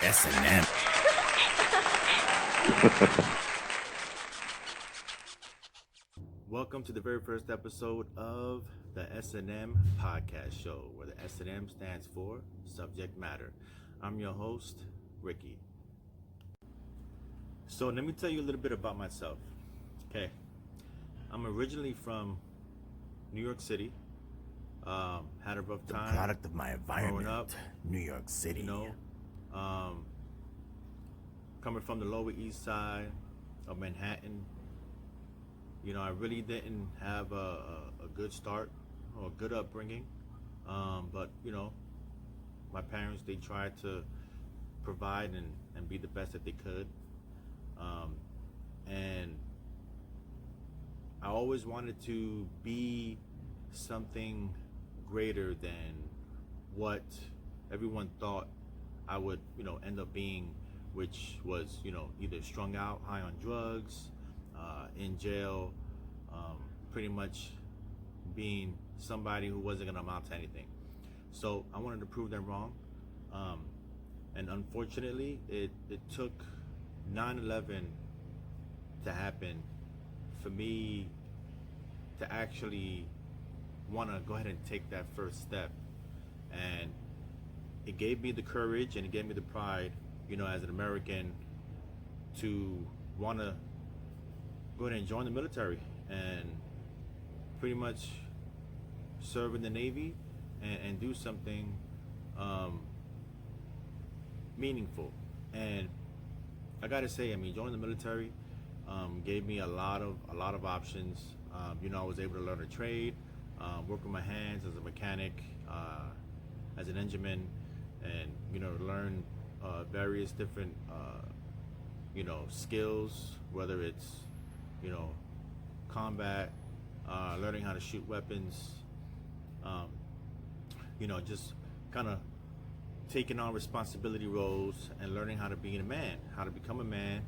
S&M. Welcome to the very first episode of the S&M podcast show, where the S&M stands for Subject Matter. I'm your host, Ricky. So let me tell you a little bit about myself. Okay, I'm originally from New York City. Had a rough time. The product of my environment, growing up, New York City. Coming from the Lower East Side of Manhattan, I really didn't have a good start or a good upbringing. But my parents, they tried to provide and be the best that they could. And I always wanted to be something greater than what everyone thought I would, end up being, which was, either strung out, high on drugs, in jail, pretty much being somebody who wasn't going to amount to anything. So I wanted to prove them wrong. And unfortunately, it took 9/11 to happen for me to actually want to go ahead and take that first step. And it gave me the courage and it gave me the pride, as an American, to want to go ahead and join the military and pretty much serve in the Navy and do something meaningful. And I gotta say, joining the military gave me a lot of options. I was able to learn a trade, work with my hands as a mechanic, as an engineman, and learn various different skills, whether it's combat, learning how to shoot weapons, just kind of taking on responsibility roles and learning how to be a man, how to become a man,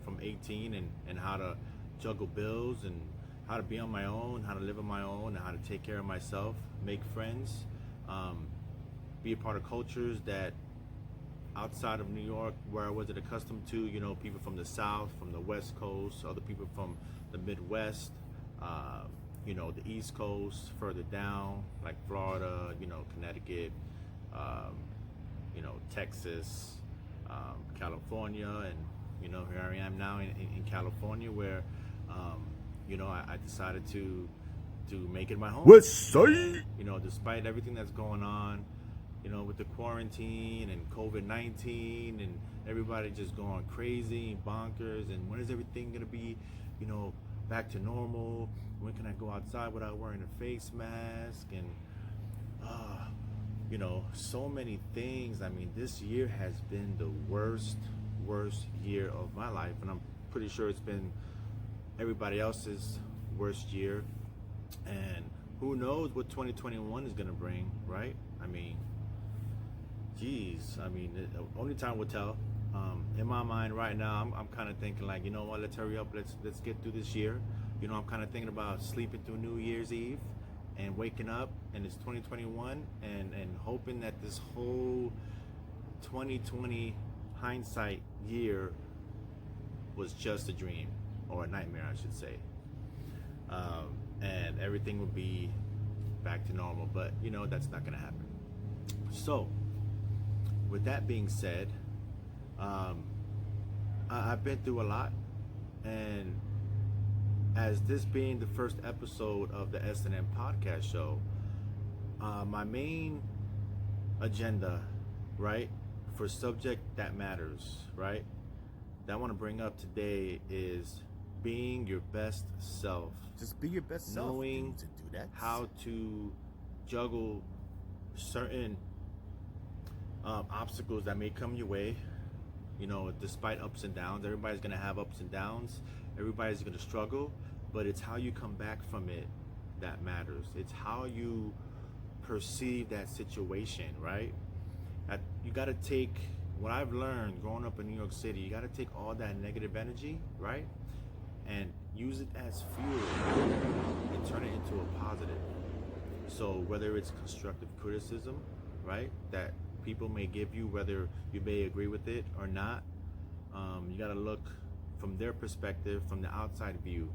from 18, and how to juggle bills and how to be on my own, how to live on my own, and how to take care of myself, make friends, be a part of cultures that outside of New York, where I wasn't accustomed to, people from the South, from the West Coast, other people from the Midwest, the East Coast, further down, like Florida, Connecticut, Texas, California, and here I am now in California, where I decided to make it my home. West Side. Despite everything that's going on, with the quarantine and COVID-19 and everybody just going crazy and bonkers, and when is everything gonna be, back to normal? When can I go outside without wearing a face mask? And so many things. This year has been the worst year of my life, and I'm pretty sure it's been everybody else's worst year. And who knows what 2021 is gonna bring, right? Only time will tell. In my mind right now, I'm kind of thinking like, what, let's hurry up, let's get through this year. I'm kind of thinking about sleeping through New Year's Eve and waking up and it's 2021 and hoping that this whole 2020 hindsight year was just a dream, or a nightmare, I should say. And everything would be back to normal, but that's not gonna happen. So with that being said, I've been through a lot, and as this being the first episode of the S&M podcast show, my main agenda, right, for Subject That Matters, right, that I want to bring up today is being your best self. Just be your best self. Knowing to do that. how to juggle certain obstacles that may come your way. Despite ups and downs, everybody's gonna have ups and downs. Everybody's gonna struggle, but it's how you come back from it that matters. It's how you perceive that situation, right? You gotta take what I've learned growing up in New York City. You gotta take all that negative energy, right, and use it as fuel and turn it into a positive. So whether it's constructive criticism, right, that people may give you, whether you may agree with it or not. You got to look from their perspective, from the outside view.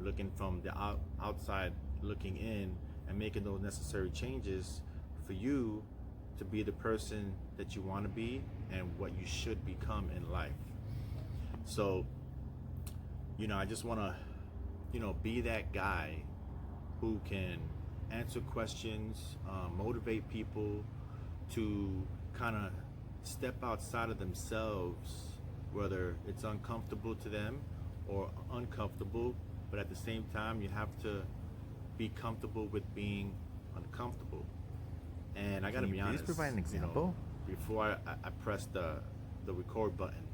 Looking from the outside, looking in, and making those necessary changes for you to be the person that you want to be and what you should become in life. So, I just want to, be that guy who can answer questions, motivate people to kind of step outside of themselves, whether it's uncomfortable to them or uncomfortable, but at the same time, you have to be comfortable with being uncomfortable. And I gotta be honest. Please provide an example. Before I pressed the record button,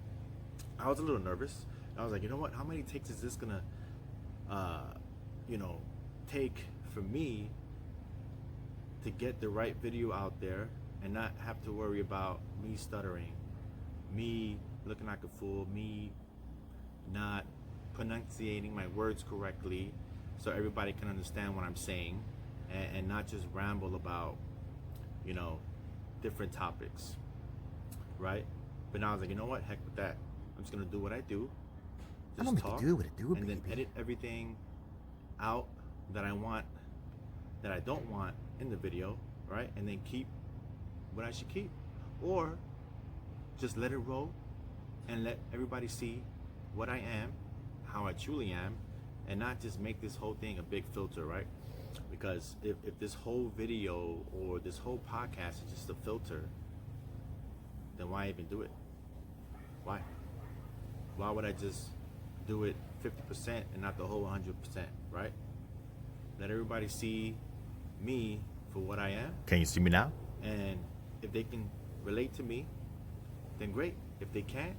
I was a little nervous. I was like, you know what? How many takes is this gonna, take for me to get the right video out there and not have to worry about me stuttering, me looking like a fool, me not pronunciating my words correctly, so everybody can understand what I'm saying, and not just ramble about, different topics, right? But now I was like, you know what? Heck with that. I'm just gonna do what I do. I don't make it do what it do, and baby. then edit everything out that I want, that I don't want in the video, right? And then keep what I should keep, or just let it roll and let everybody see what I am, how I truly am, and not just make this whole thing a big filter, right? Because if this whole video or this whole podcast is just a filter, then why even do it? Why would I just do it 50% and not the whole 100%, right? Let everybody see me for what I am, Can you see me now? and if they can relate to me, then great. If they can't,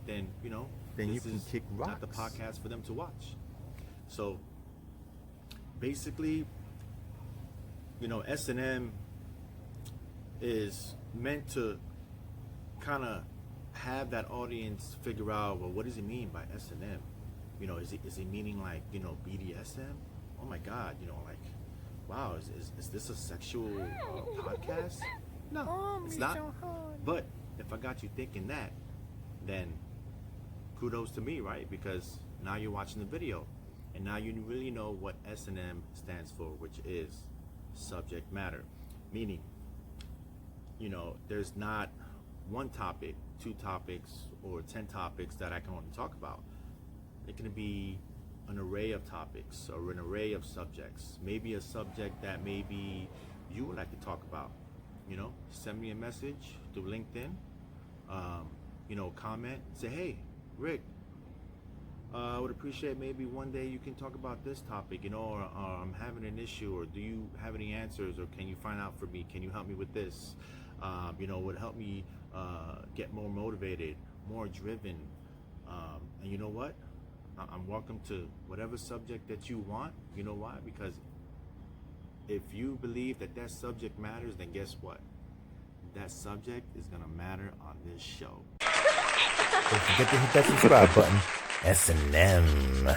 then Then you this can is kick not the rocks. podcast for them to watch. So basically, S&M is meant to kind of have that audience figure out, well, what does it mean by S&M? Is it meaning like, BDSM? Oh my God, like, wow, is this a sexual podcast? No, it's not. But if I got you thinking that, then kudos to me, right? Because now you're watching the video, and now you really know what S&M stands for, which is subject matter. Meaning, there's not one topic, 2 topics, or 10 topics that I can only talk about. It can be an array of topics or an array of subjects. Maybe a subject that maybe you would like to talk about. Send me a message through LinkedIn. Comment, say, hey, Rick, I would appreciate maybe one day you can talk about this topic, or I'm having an issue, or do you have any answers, or can you find out for me? Can you help me with this? Would help me get more motivated, more driven. And you know what? I'm welcome to whatever subject that you want. You know why? Because if you believe that subject matters, then guess what? That subject is gonna matter on this show. Don't forget to hit that subscribe button. S&M.